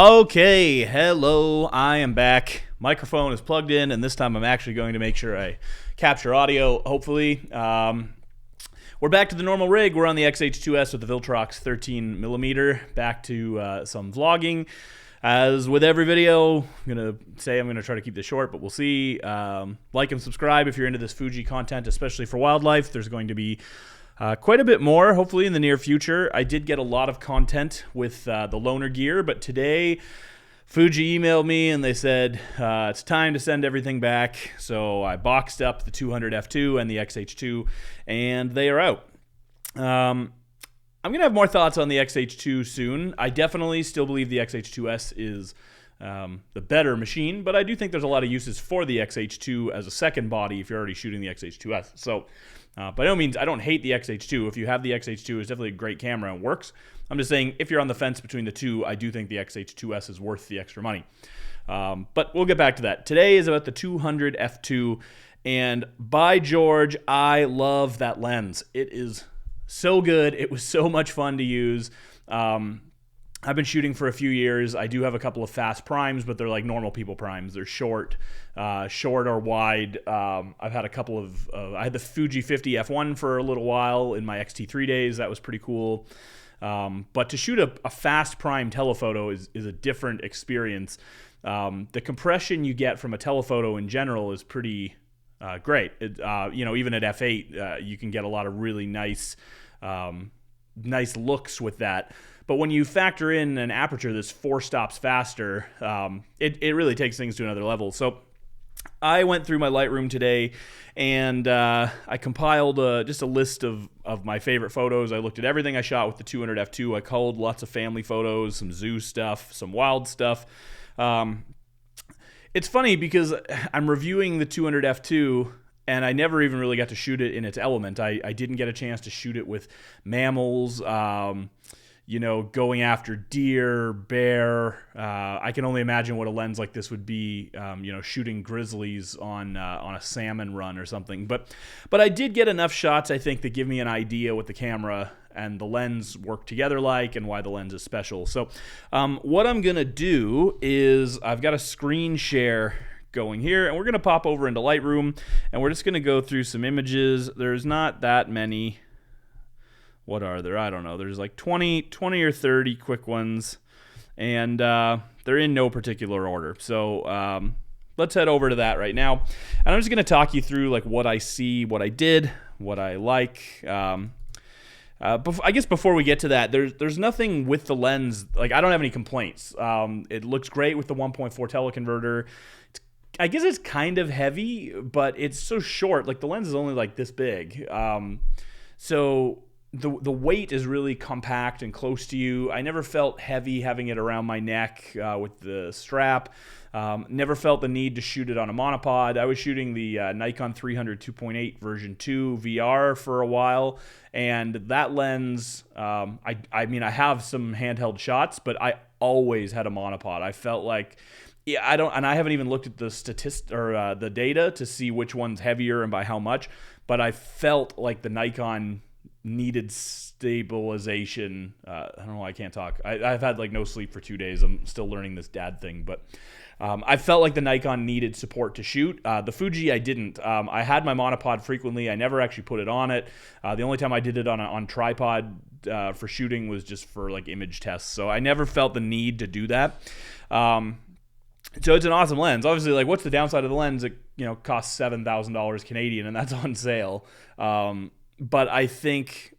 Okay, hello, I am back. Microphone is plugged in, and this time I'm actually going to make sure I capture audio, hopefully. We're back to the normal rig. We're on the XH2S with the Viltrox 13mm. Back to some vlogging. As with every video, I'm going to try to keep this short, but we'll see. Like and subscribe if you're into this Fuji content, especially for wildlife. There's going to be quite a bit more, hopefully, in the near future. I did get a lot of content with the loaner gear, but today Fuji emailed me and they said it's time to send everything back. So I boxed up the 200 F2 and the XH2, and they are out. I'm going to have more thoughts on the XH2 soon. I definitely still believe the XH2S is the better machine, but I do think there's a lot of uses for the XH2 as a second body if you're already shooting the XH2S. So by no means, I don't hate the XH2. If you have the XH2, it's definitely a great camera and works. I'm just saying, if you're on the fence between the two, I do think the XH2S is worth the extra money. But we'll get back to that. Today is about the 200 F2, and by George, I love that lens. It is so good. It was so much fun to use. I've been shooting for a few years. I do have a couple of fast primes, but they're like normal people primes. They're short or wide. I've had a couple of, I had the Fuji 50 F1 for a little while in my XT3 days. That was pretty cool. But to shoot a fast prime telephoto is a different experience. The compression you get from a telephoto in general is pretty great. Even at F8, you can get a lot of really nice looks with that. But when you factor in an aperture that's 4 stops faster, it really takes things to another level. So I went through my Lightroom today, and I compiled just a list of my favorite photos. I looked at everything I shot with the 200 F2. I culled lots of family photos, some zoo stuff, some wild stuff. It's funny because I'm reviewing the 200 F2, and I never even really got to shoot it in its element. I didn't get a chance to shoot it with mammals, going after deer, bear. I can only imagine what a lens like this would be, shooting grizzlies on a salmon run or something. But I did get enough shots, I think, that give me an idea what the camera and the lens work together like and why the lens is special. So what I'm going to do is I've got a screen share going here, and we're going to pop over into Lightroom, and we're just going to go through some images. There's not that many. What are there? I don't know. There's like 20 or 30 quick ones, and they're in no particular order. So let's head over to that right now. And I'm just going to talk you through like what I see, what I did, what I like. I guess before we get to that, there's nothing with the lens. Like, I don't have any complaints. It looks great with the 1.4 teleconverter. I guess it's kind of heavy, but it's so short. Like, the lens is only like this big. So the weight is really compact and close to you. I never felt heavy having it around my neck with the strap. Never felt the need to shoot it on a monopod. I was shooting the Nikon 300 2.8 version 2 VR for a while, and that lens, I have some handheld shots, but I always had a monopod. I felt like, I haven't even looked at the the data to see which one's heavier and by how much, but I felt like the Nikon needed stabilization. I don't know why I can't talk. I've had like no sleep for 2 days. I'm still learning this dad thing, but I felt like the Nikon needed support to shoot. The Fuji, I didn't. I had my monopod frequently. I never actually put it on it. The only time I did it on tripod for shooting was just for like image tests. So I never felt the need to do that. So it's an awesome lens. Obviously, like, what's the downside of the lens? It costs $7,000 Canadian, and that's on sale. But I think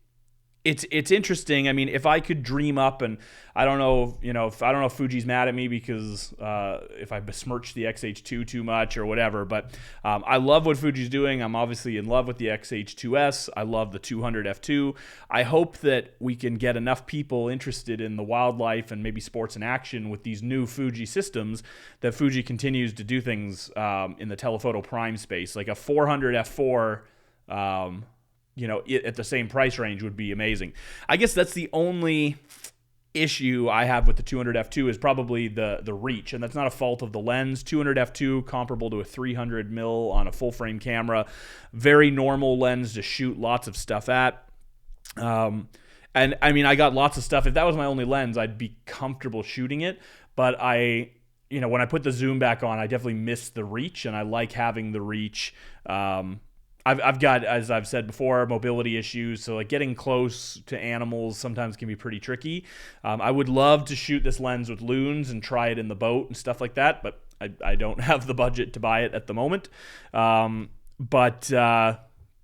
it's interesting. I mean, if I could dream up, and I don't know, if Fuji's mad at me because if I besmirch the XH2 too much or whatever, but I love what Fuji's doing. I'm obviously in love with the XH2S. I love the 200 F2. I hope that we can get enough people interested in the wildlife and maybe sports and action with these new Fuji systems that Fuji continues to do things in the telephoto prime space, like a 400 F4. At the same price range would be amazing. I guess that's the only issue I have with the 200 F2 is probably the reach, and that's not a fault of the lens. 200 F2 comparable to a 300 mil on a full frame camera, very normal lens to shoot lots of stuff at. And I mean, I got lots of stuff. If that was my only lens, I'd be comfortable shooting it. But when I put the zoom back on, I definitely miss the reach, and I like having the reach. I've got, as I've said before, mobility issues, so like getting close to animals sometimes can be pretty tricky. I would love to shoot this lens with loons and try it in the boat and stuff like that, but I don't have the budget to buy it at the moment.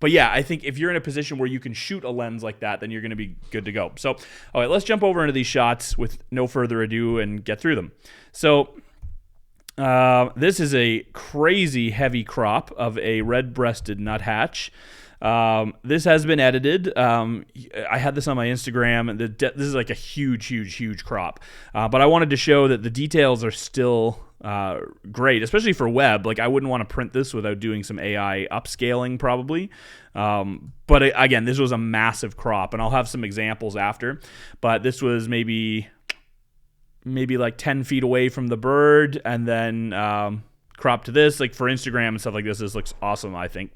But yeah, I think if you're in a position where you can shoot a lens like that, then you're going to be good to go. So, all right, let's jump over into these shots with no further ado and get through them. So, this is a crazy heavy crop of a red-breasted nuthatch. This has been edited. I had this on my Instagram, and this is like a huge crop. But I wanted to show that the details are still great, especially for web. Like, I wouldn't want to print this without doing some AI upscaling probably. But again, this was a massive crop, and I'll have some examples after. But this was maybe like 10 feet away from the bird, and then crop to this. Like for Instagram and stuff like this looks awesome, I think.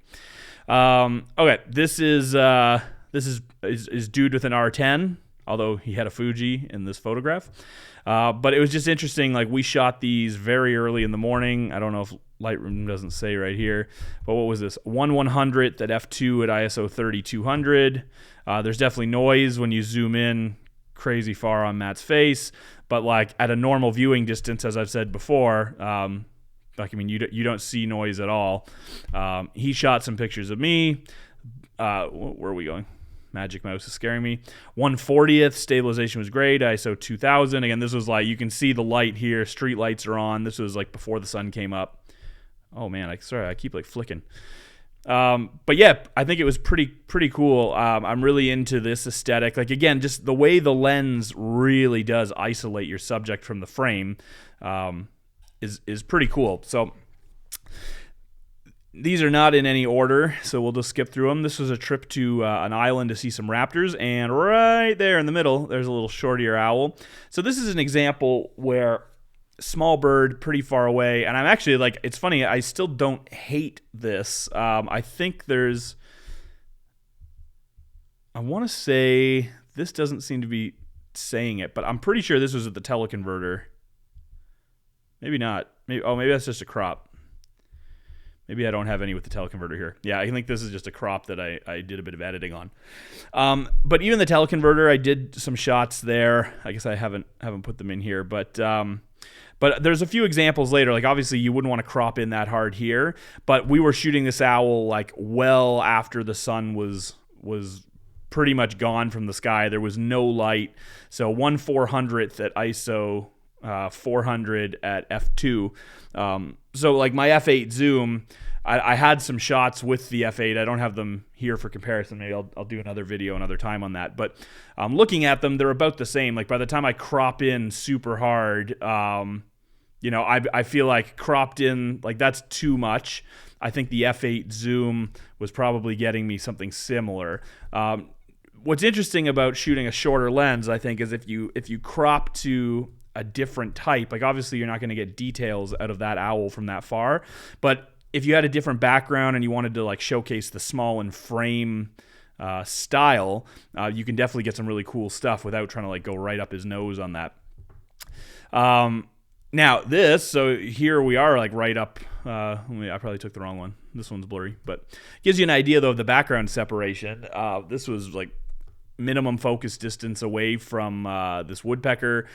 Okay, this is dude with an R10, although he had a Fuji in this photograph. But it was just interesting. Like, we shot these very early in the morning. I don't know if Lightroom doesn't say right here, but what was this? 1/100th at f2 at ISO 3200. There's definitely noise when you zoom in crazy far on Matt's face, but like at a normal viewing distance, as I've said before, you don't see noise at all. He shot some pictures of me. Where are we going? Magic mouse is scaring me. 1/40th, stabilization was great. ISO 2000. Again, this was like, you can see the light here. Street lights are on. This was like before the sun came up. Oh man, I keep like flicking. But yeah, I think it was pretty cool. I'm really into this aesthetic. Like, again, just the way the lens really does isolate your subject from the frame is pretty cool. So these are not in any order, so we'll just skip through them. This was a trip to an island to see some raptors, and right there in the middle, there's a little short-ear owl. So this is an example where small bird pretty far away, and I'm actually like, it's funny, I still don't hate this. I think I want to say this doesn't seem to be saying it, but I'm pretty sure this was at the teleconverter. Maybe not. Maybe that's just a crop. Maybe I don't have any with the teleconverter here. Yeah, I think this is just a crop that I did a bit of editing on. But even the teleconverter, I did some shots there. I guess I haven't put them in here, but there's a few examples later. Like, obviously you wouldn't want to crop in that hard here, but we were shooting this owl like well after the sun was pretty much gone from the sky. There was no light. So 1/400th at ISO 400 at f2. So like my f8 zoom, I had some shots with the f8. I don't have them here for comparison. Maybe I'll do another video another time on that. But looking at them, they're about the same. Like, by the time I crop in super hard, I feel like cropped in, like, that's too much. I think the f8 zoom was probably getting me something similar. What's interesting about shooting a shorter lens, I think, is if you crop to a different type, like, obviously you're not going to get details out of that owl from that far, but if you had a different background and you wanted to like showcase the small and frame style, you can definitely get some really cool stuff without trying to like go right up his nose on that. Now this, so here we are like right up, I probably took the wrong one. This one's blurry, but gives you an idea though of the background separation. This was like minimum focus distance away from this woodpecker,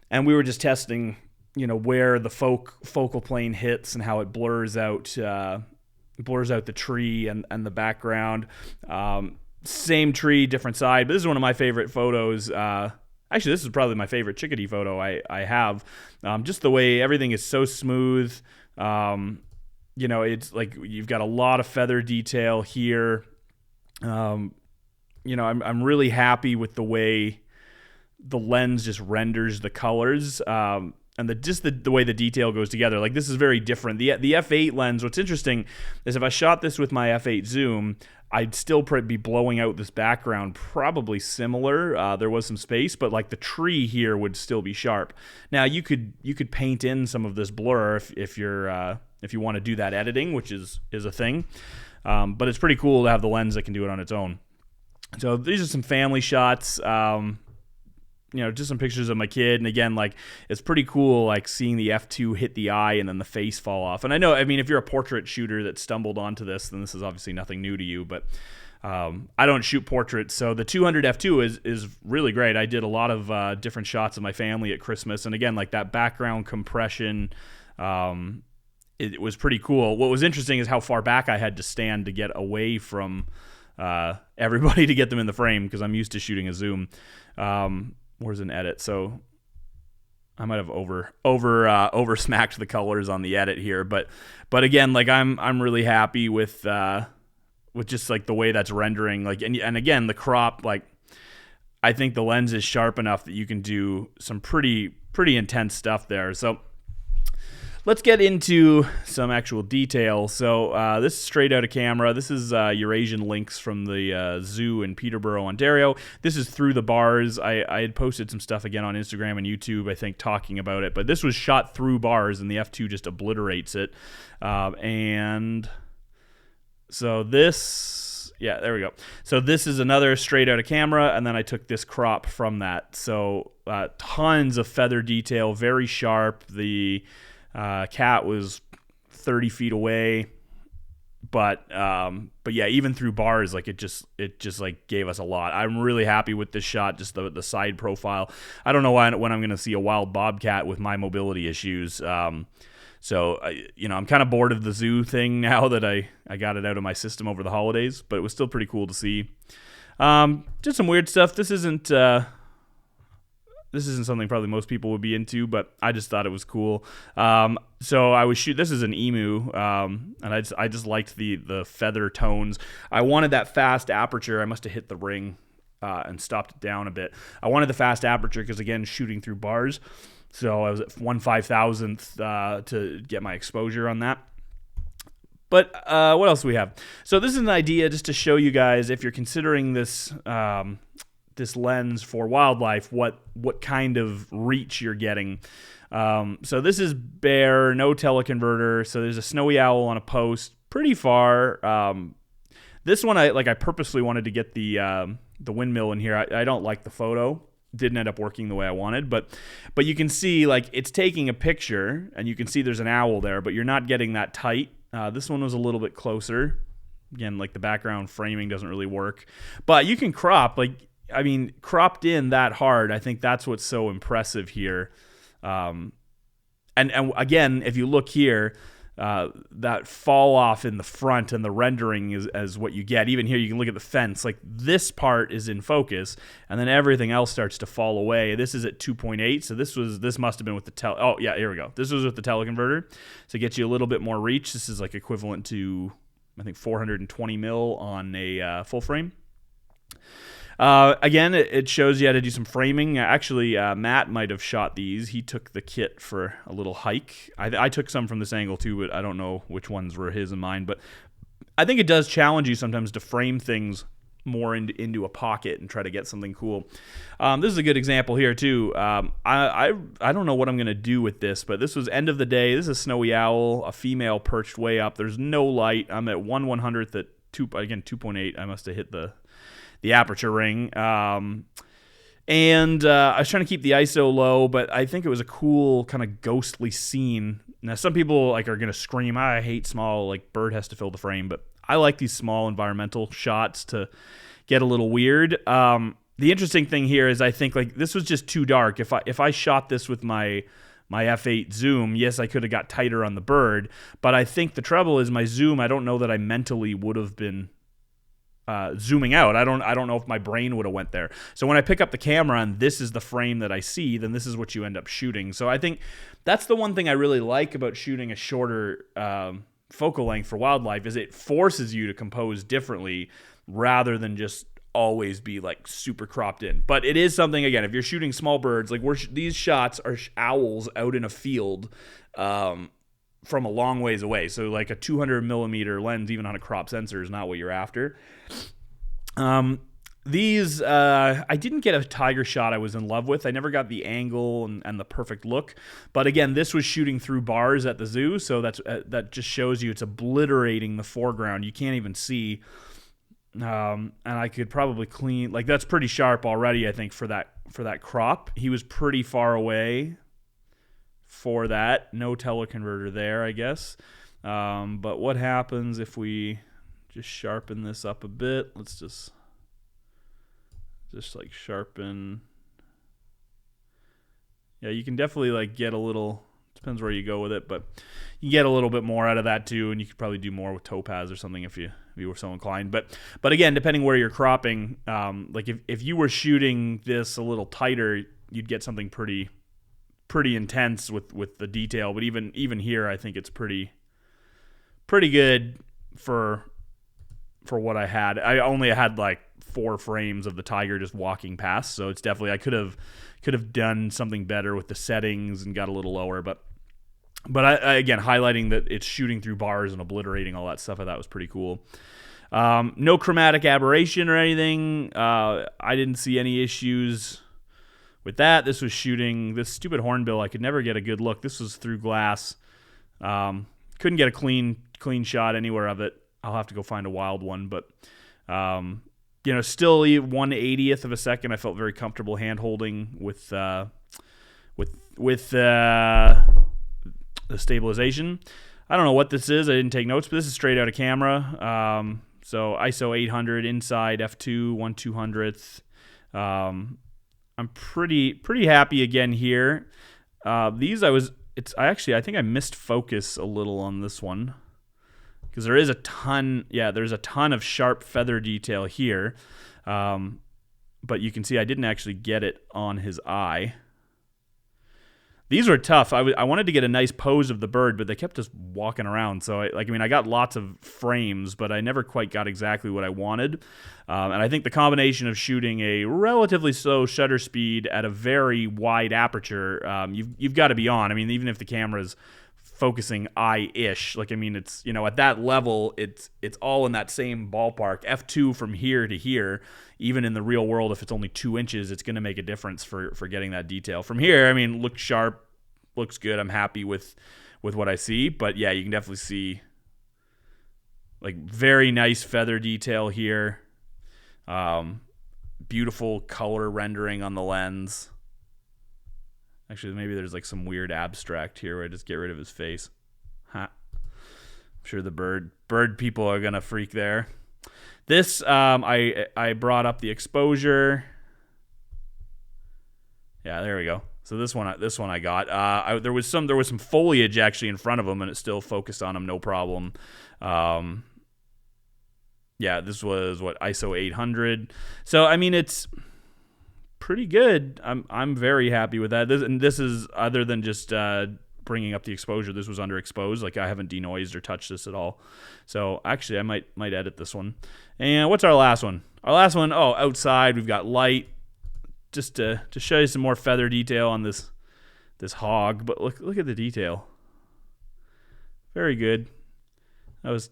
and we were just testing, where the focal plane hits and how it blurs out the tree and the background. Same tree, different side. But this is one of my favorite photos. Actually, this is probably my favorite chickadee photo I have. Just the way everything is so smooth. It's like you've got a lot of feather detail here. I'm really happy with the way the lens just renders the colors, and the way the detail goes together. Like, this is very different. The f8 lens, what's interesting is if I shot this with my f8 zoom, I'd still be blowing out this background probably similar. There was some space, but like the tree here would still be sharp. Now you could paint in some of this blur if you want to do that editing, which is a thing. But it's pretty cool to have the lens that can do it on its own. So these are some family shots. Just some pictures of my kid. And again, like, it's pretty cool, like, seeing the F2 hit the eye and then the face fall off. And I know, I mean, if you're a portrait shooter that stumbled onto this, then this is obviously nothing new to you. But I don't shoot portraits, so the 200 F2 is really great. I did a lot of different shots of my family at Christmas. And again, like, that background compression, it was pretty cool. What was interesting is how far back I had to stand to get away from everybody to get them in the frame, because I'm used to shooting a zoom. Where's an edit? So I might have over smacked the colors on the edit here, but again, like, I'm really happy with just like the way that's rendering. Like, and again, the crop, like, I think the lens is sharp enough that you can do some pretty intense stuff there. So let's get into some actual detail. So this is straight out of camera. This is Eurasian Lynx from the zoo in Peterborough, Ontario. This is through the bars. I had posted some stuff again on Instagram and YouTube, I think, talking about it. But this was shot through bars, and the F2 just obliterates it. And so this, yeah, there we go. So this is another straight out of camera, and then I took this crop from that. So tons of feather detail, very sharp. The cat was 30 feet away, but yeah, even through bars, like, it just like gave us a lot. I'm really happy with this shot, just the side profile. I don't know when I'm going to see a wild bobcat with my mobility issues. So I'm kind of bored of the zoo thing now that I got it out of my system over the holidays, but it was still pretty cool to see. Just some weird stuff. This isn't something probably most people would be into, but I just thought it was cool. So I was this is an emu, and I just liked the feather tones. I wanted that fast aperture. I must have hit the ring and stopped it down a bit. I wanted the fast aperture because, again, shooting through bars. So I was at 1/5000th to get my exposure on that. But what else do we have? So this is an idea just to show you guys, if you're considering this this lens for wildlife, what kind of reach you're getting. So this is bare, no teleconverter. So there's a snowy owl on a post pretty far. This one, I purposely wanted to get the windmill in here. I don't like the photo. Didn't end up working the way I wanted, but you can see, like, it's taking a picture, and you can see there's an owl there, but you're not getting that tight. This one was a little bit closer. Again, like, the background framing doesn't really work, but you can crop, like, I mean, cropped in that hard. I think that's what's so impressive here. And again, if you look here, that fall off in the front and the rendering is what you get. Even here, you can look at the fence. Like, this part is in focus, and then everything else starts to fall away. This is at 2.8, so this must have been with the oh yeah, here we go. This was with the teleconverter, so it gets you a little bit more reach. This is like equivalent to, I think, 420 mil on a full frame. Again, it shows you how to do some framing. Actually, Matt might have shot these. He took the kit for a little hike. I took some from this angle too, but I don't know which ones were his and mine. But I think it does challenge you sometimes to frame things more into a pocket and try to get something cool. This is a good example here too. I don't know what I'm going to do with this, but this was end of the day. This is a snowy owl, a female perched way up. There's no light. I'm at 1/100th at 2.8. I must have hit the aperture ring. And I was trying to keep the ISO low, but I think it was a cool kind of ghostly scene. Now, some people are going to scream, I hate small, like, bird has to fill the frame, but I like these small environmental shots to get a little weird. The interesting thing here is, I think, like, this was just too dark. If I shot this with my f8 zoom, yes, I could have got tighter on the bird, but I think the trouble is my zoom, I don't know that I mentally would have been zooming out. I don't know if my brain would have went there. So when I pick up the camera and this is the frame that I see, then this is what you end up shooting. So I think that's the one thing I really like about shooting a shorter focal length for wildlife, is it forces you to compose differently rather than just always be, like, super cropped in. But it is something, again, if you're shooting small birds, like, these shots are owls out in a field from a long ways away. So, like, a 200 millimeter lens, even on a crop sensor, is not what you're after. These, I didn't get a tiger shot I was in love with. I never got the angle and the perfect look. But again, this was shooting through bars at the zoo, so that just shows you it's obliterating the foreground. You can't even see And I could probably clean, like, that's pretty sharp already, I think, for that crop. He was pretty far away for that. No teleconverter there, I guess. But what happens if we just sharpen this up a bit? Let's just like sharpen. Yeah, you can definitely like get a little, depends where you go with it, but you get a little bit more out of that too, and you could probably do more with topaz or something if you were so inclined. But again, depending where you're cropping, like if you were shooting this a little tighter, you'd get something pretty intense with the detail. But even here, I think it's pretty good for what I had. I only had like 4 frames of the tiger just walking past, so it's definitely, I could have done something better with the settings and got a little lower, but I again, highlighting that it's shooting through bars and obliterating all that stuff, I thought was pretty cool. No chromatic aberration or anything. I didn't see any issues with that. This was shooting this stupid hornbill. I could never get a good look. This was through glass. Couldn't get a clean shot anywhere of it. I'll have to go find a wild one, but still 1/80th of a second. I felt very comfortable hand holding with the stabilization. I don't know what this is. I didn't take notes, but this is straight out of camera. So ISO 800 inside f2 1/200th. I'm pretty happy again here. I think I missed focus a little on this one, because there's a ton of sharp feather detail here. But you can see I didn't actually get it on his eye. These were tough. I wanted to get a nice pose of the bird, but they kept just walking around. So I got lots of frames, but I never quite got exactly what I wanted. And I think the combination of shooting a relatively slow shutter speed at a very wide aperture, you've got to be on. I mean, even if the camera's focusing eye-ish, it's, at that level, it's all in that same ballpark. F2 from here to here, even in the real world, if it's only 2 inches, it's going to make a difference for getting that detail. From here, looks sharp, looks good. I'm happy with what I see. But yeah, you can definitely see like very nice feather detail here. Beautiful color rendering on the lens. Actually, maybe there's like some weird abstract here where I just get rid of his face. I'm sure the bird people are gonna freak there. This, I brought up the exposure. Yeah, there we go. So this one I got. There was some foliage actually in front of him, and it still focused on him, no problem. Yeah, this was ISO 800. So it's pretty good. I'm very happy with that. This is other than just bringing up the exposure. This was underexposed. Like, I haven't denoised or touched this at all. So actually, I might edit this one. And what's our last one? Our last one. Oh, outside we've got light. Just to show you some more feather detail on this hog. But look at the detail. Very good. That was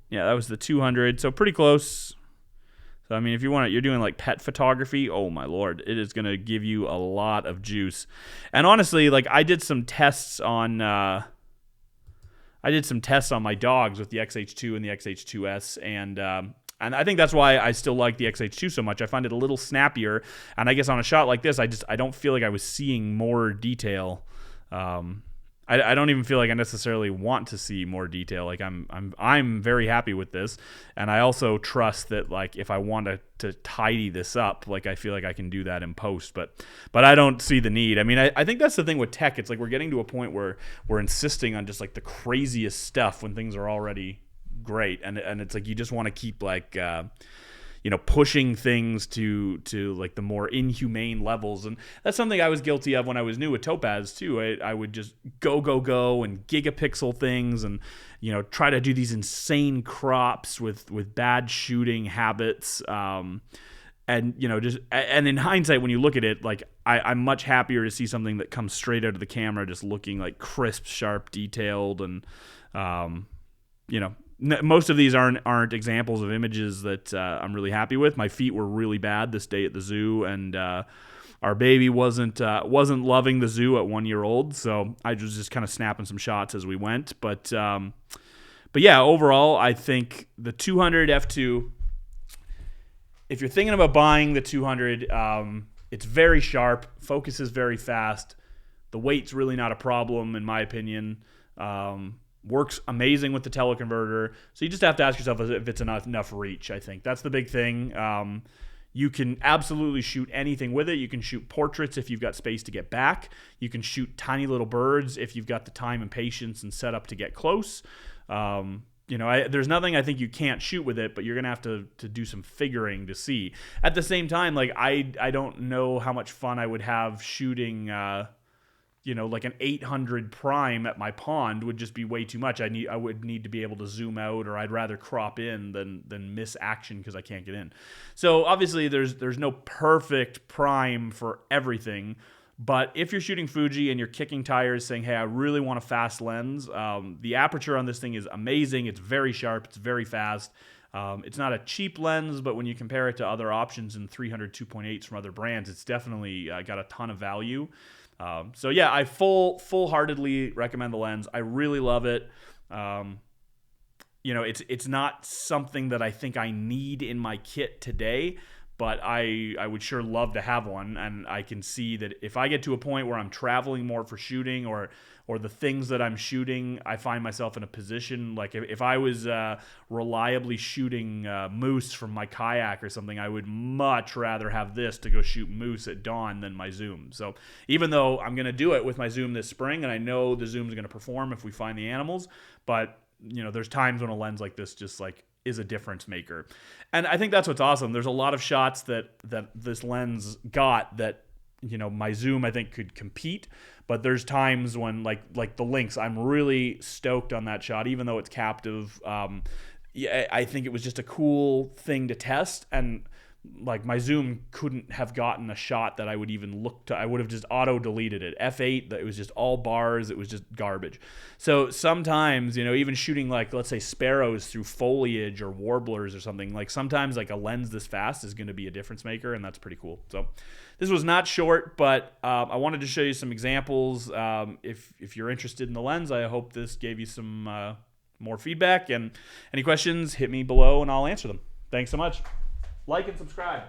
the 200. So pretty close. So, if you want it, you're doing like pet photography. Oh my Lord, it is going to give you a lot of juice. And honestly, like, I did some tests on my dogs with the XH2 and the XH2S, and I think that's why I still like the XH2 so much. I find it a little snappier, and I guess on a shot like this, I don't feel like I was seeing more detail. I don't even feel like I necessarily want to see more detail. Like, I'm very happy with this, and I also trust that, like, if I want to tidy this up, like, I feel like I can do that in post, but I don't see the need. I think that's the thing with tech. It's like we're getting to a point where we're insisting on just like the craziest stuff when things are already great, and it's like you just want to keep like pushing things to like the more inhumane levels. And that's something I was guilty of when I was new with Topaz too. I would just go and gigapixel things and, try to do these insane crops with bad shooting habits. And in hindsight, when you look at it, like I'm much happier to see something that comes straight out of the camera, just looking like crisp, sharp, detailed. And, most of these aren't examples of images that I'm really happy with. My feet were really bad this day at the zoo, and our baby wasn't loving the zoo at 1 year old, so I was just kind of snapping some shots as we went. But yeah, overall, I think the 200 F2 if you're thinking about buying the 200, it's very sharp, focuses very fast. The weight's really not a problem, in my opinion. Works amazing with the teleconverter. So you just have to ask yourself if it's enough reach, I think. That's the big thing. You can absolutely shoot anything with it. You can shoot portraits if you've got space to get back. You can shoot tiny little birds if you've got the time and patience and setup to get close. There's nothing I think you can't shoot with it, but you're gonna have to do some figuring to see. At the same time, like I don't know how much fun I would have shooting, like an 800 prime at my pond would just be way too much. I would need to be able to zoom out, or I'd rather crop in than miss action because I can't get in. So obviously there's no perfect prime for everything. But if you're shooting Fuji and you're kicking tires saying, hey, I really want a fast lens, the aperture on this thing is amazing. It's very sharp. It's very fast. It's not a cheap lens, but when you compare it to other options in 300 2.8s from other brands, it's definitely got a ton of value. So yeah, I full-heartedly recommend the lens. I really love it. It's not something that I think I need in my kit today, but I would sure love to have one. And I can see that if I get to a point where I'm traveling more for shooting, or the things that I'm shooting, I find myself in a position, like if I was reliably shooting moose from my kayak or something, I would much rather have this to go shoot moose at dawn than my zoom. So even though I'm going to do it with my zoom this spring, and I know the zoom is going to perform if we find the animals, but there's times when a lens like this just like is a difference maker. And I think that's what's awesome. There's a lot of shots that this lens got that, my zoom I think could compete, but there's times when like the Lynx, I'm really stoked on that shot, even though it's captive. I think it was just a cool thing to test, and like my zoom couldn't have gotten a shot that I would even look to. I would have just auto deleted it. F8, it was just all bars. It was just garbage. So sometimes, even shooting like, let's say sparrows through foliage or warblers or something, like sometimes like a lens this fast is going to be a difference maker, and that's pretty cool. So this was not short, but I wanted to show you some examples. If you're interested in the lens, I hope this gave you some more feedback, and any questions, hit me below and I'll answer them. Thanks so much. Like and subscribe.